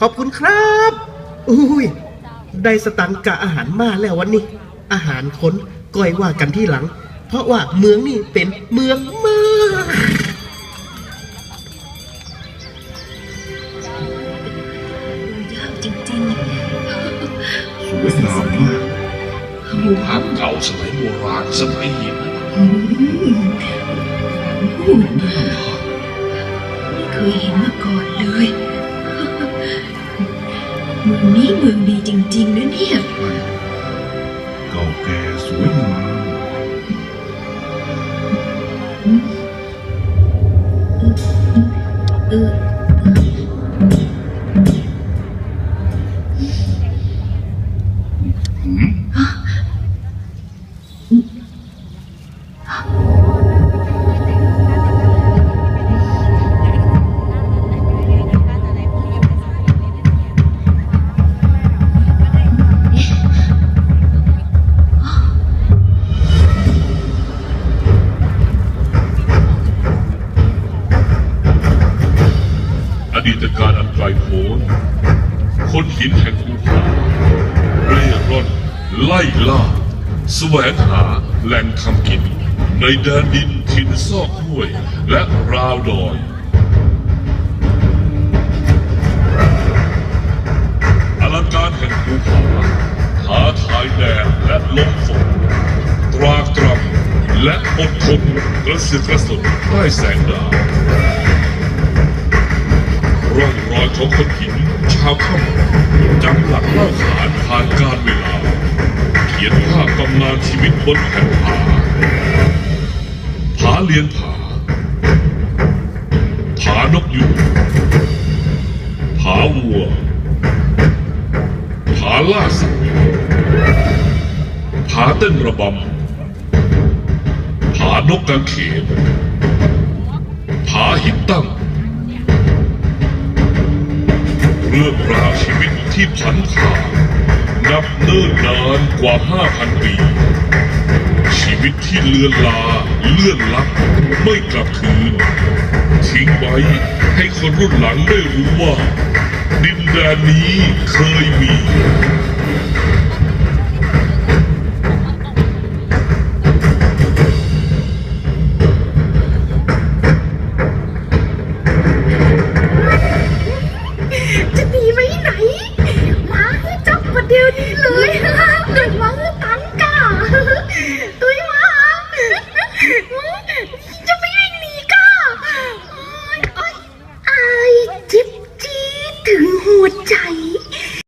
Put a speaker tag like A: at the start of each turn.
A: ขอบคุณครับอุ้ยได้สตังค์กะอาหารมาแล้ววันนี้อาหารคนก้อยว่ากันที่หลังเพราะว่าเมืองนี่เป็นเมืองมาก
B: ยากจริงๆ
C: สวยงามมาก
D: ภาพเก่าสมัยโบราณสมัยหิน
B: ไม่เคยเห็นมาก่อนเลยเมืองนี้เมืองดีจริงๆนะเนี่ย
C: เก่าแก่สวยงาม
D: อดีตการอันไกลโพ้นคนหินแห่งภูผาเร่ร่อนไล่ล่าแสวงหาแหล่งทำกินในแดนดินถิ่นซอกห้วยและราวดอยอลังการแห่งภูผาท้าทายแดดและลมฝนตรากตรำและอดทนกระเสือกกระสนใต้แสงดาวร่องรอยของคนหินชาวถ้ำจำหลักเล่าขานผ่านการเวลาเขียนภาพตำนานชีวิตบนแผ่นผาผาเลียนผาผานกยูงผาวัวผาล่าสัตว์ผาเต้นระบำผานกกางเขนผาหินตั้งเรื่องราวชีวิตที่พันผ่านนับเนิ่นนานกว่า 5,000 ปีชีวิตที่เลือนลาเลื่อนลับไม่กลับคืนทิ้งไว้ให้คนรุ่นหลังได้รู้ว่าดินแดนนี้เคยมี
B: จะหนีไปไหนมาให้จับมาเดียวนี้เลยเกิดมาให้ตันก่าตุ้ยมาจะไม่วิ่งหนีก่าไอ้เจ็บจี๊ดถึงหัวใจ